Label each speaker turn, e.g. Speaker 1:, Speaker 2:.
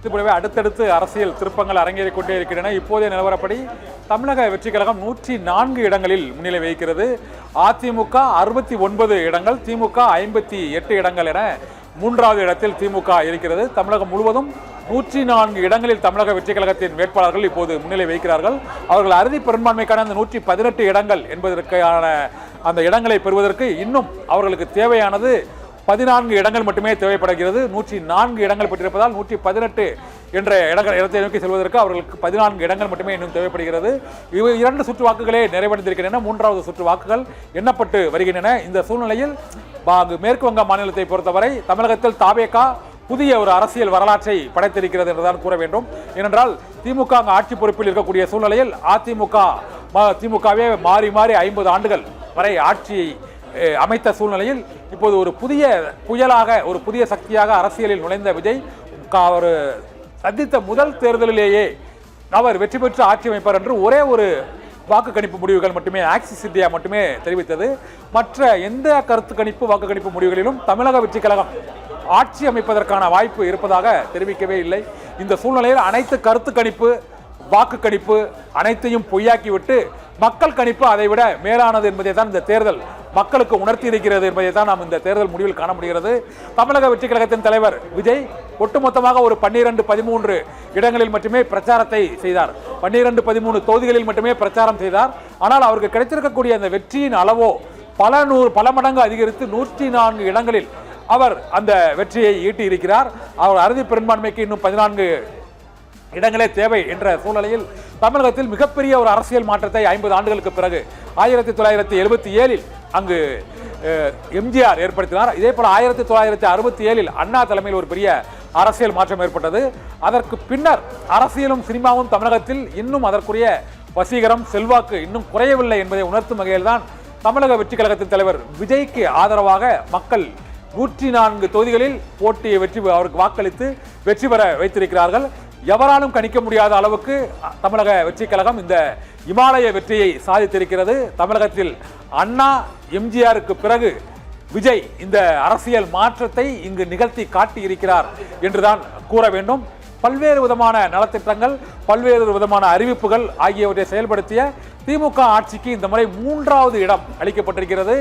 Speaker 1: இதுபோலவே அடுத்தடுத்து அரசியல் திருப்பங்கள் அரங்கேறிக் கொண்டே இருக்கின்றன. இப்போதைய நிலவரப்படி தமிழக வெற்றிக் கழகம் 104 இடங்களில் முன்னிலை வகிக்கிறது. அதிமுக 69 இடங்கள், திமுக 58 இடங்கள் என 3வது இடத்தில் திமுக இருக்கிறது. தமிழகம் முழுவதும் 104 இடங்களில் தமிழக வெற்றிக் கழகத்தின் வேட்பாளர்கள் இப்போது முன்னிலை வகிக்கிறார்கள். அவர்கள் அறுதி பெரும்பான்மைக்கான அந்த 118 இடங்கள் என்பதற்கான அந்த இடங்களை பெறுவதற்கு இன்னும் அவர்களுக்கு தேவையானது 14 இடங்கள் மட்டுமே தேவைப்படுகிறது. 104 இடங்கள் பெற்றிருப்பதால் 118 என்ற இடத்தை நோக்கி செல்வதற்கு அவர்களுக்கு 14 இடங்கள் மட்டுமே இன்னும் தேவைப்படுகிறது. இவை 2 சுற்று வாக்குகளே நிறைவடைந்திருக்கின்றன. 3வது சுற்று வாக்குகள் எண்ணப்பட்டு வருகின்றன. இந்த சூழ்நிலையில் மேற்கு வங்க மாநிலத்தை பொறுத்தவரை தமிழகத்தில் தாவேகா புதிய ஒரு அரசியல் வரலாற்றை படைத்திருக்கிறது என்றுதான் கூற வேண்டும். ஏனென்றால் திமுக ஆட்சி பொறுப்பில் இருக்கக்கூடிய சூழ்நிலையில் திமுகவே மாறி மாறி 50 ஆண்டுகள் வரை ஆட்சியை அமைத்த சூழ்நிலையில் இப்போது ஒரு புதிய புயலாக, ஒரு புதிய சக்தியாக அரசியலில் நுழைந்த விஜய் அவர் சந்தித்த முதல் தேர்தலிலேயே அவர் வெற்றி பெற்று ஆட்சி அமைப்பார் என்று ஒரே ஒரு வாக்கு கணிப்பு முடிவுகள் மட்டுமே, ஆக்சிஸ் இந்தியா மட்டுமே தெரிவித்தது. மற்ற எந்த கருத்து கணிப்பு வாக்கு கணிப்பு முடிவுகளிலும் தமிழக வெற்றிக் கழகம் ஆட்சி அமைப்பதற்கான வாய்ப்பு இருப்பதாக தெரிவிக்கவே இல்லை. இந்த சூழ்நிலையில் அனைத்து கருத்து கணிப்பு வாக்கு கணிப்பு அனைத்தையும் பொய்யாக்கிவிட்டு மக்கள் கணிப்பு அதை விட மேலானது என்பதை தான் இந்த தேர்தல் மக்களுக்கு உணர்த்தி இருக்கிறது என்பதை தான் நாம் இந்த தேர்தல் முடிவில் காண முடிகிறது. தமிழக வெற்றிக் கழகத்தின் தலைவர் விஜய் ஒட்டுமொத்தமாக ஒரு 12-13 இடங்களில் மட்டுமே பிரச்சாரத்தை செய்தார். 12-13 தொகுதிகளில் மட்டுமே பிரச்சாரம் செய்தார். ஆனால் அவருக்கு கிடைத்திருக்கக்கூடிய அந்த வெற்றியின் அளவோ பல மடங்கு அதிகரித்து 104 இடங்களில் அவர் அந்த வெற்றியை ஈட்டி இருக்கிறார். அவர் அறுதி பெரும்பான்மைக்கு இன்னும் 14 இடங்களே தேவை என்ற சூழ்நிலையில் தமிழகத்தில் மிகப்பெரிய ஒரு அரசியல் மாற்றத்தை 50 ஆண்டுகளுக்கு பிறகு 1977 அங்கு எம்ஜிஆர் ஏற்படுத்தினார். இதே போல 1967 அண்ணா தலைமையில் ஒரு பெரிய அரசியல் மாற்றம் ஏற்பட்டது. அதற்கு பின்னர் அரசியலும் சினிமாவும் தமிழகத்தில் இன்னும் அதற்குரிய வசீகரம் செல்வாக்கு இன்னும் குறையவில்லை என்பதை உணர்த்தும் வகையில் தான் தமிழக வெற்றிக் கழகத்தின் தலைவர் விஜய்க்கு ஆதரவாக மக்கள் 104 தொகுதிகளில் போட்டியை அவருக்கு வாக்களித்து வெற்றி பெற வைத்திருக்கிறார்கள். எவராலும் கணிக்க முடியாத அளவுக்கு தமிழக வெற்றிக் கழகம் இந்த இமாலய வெற்றியை சாதித்திருக்கிறது. தமிழகத்தில் அண்ணா எம்ஜிஆருக்கு பிறகு விஜய் இந்த அரசியல் மாற்றத்தை இங்கு நிகழ்த்தி காட்டி இருக்கிறார் என்றுதான் கூற வேண்டும். பல்வேறு விதமான நலத்திட்டங்கள், பல்வேறு விதமான அறிவிப்புகள் ஆகியவற்றை செயல்படுத்திய திமுக ஆட்சிக்கு இந்த முறை 3வது இடம் அளிக்கப்பட்டிருக்கிறது.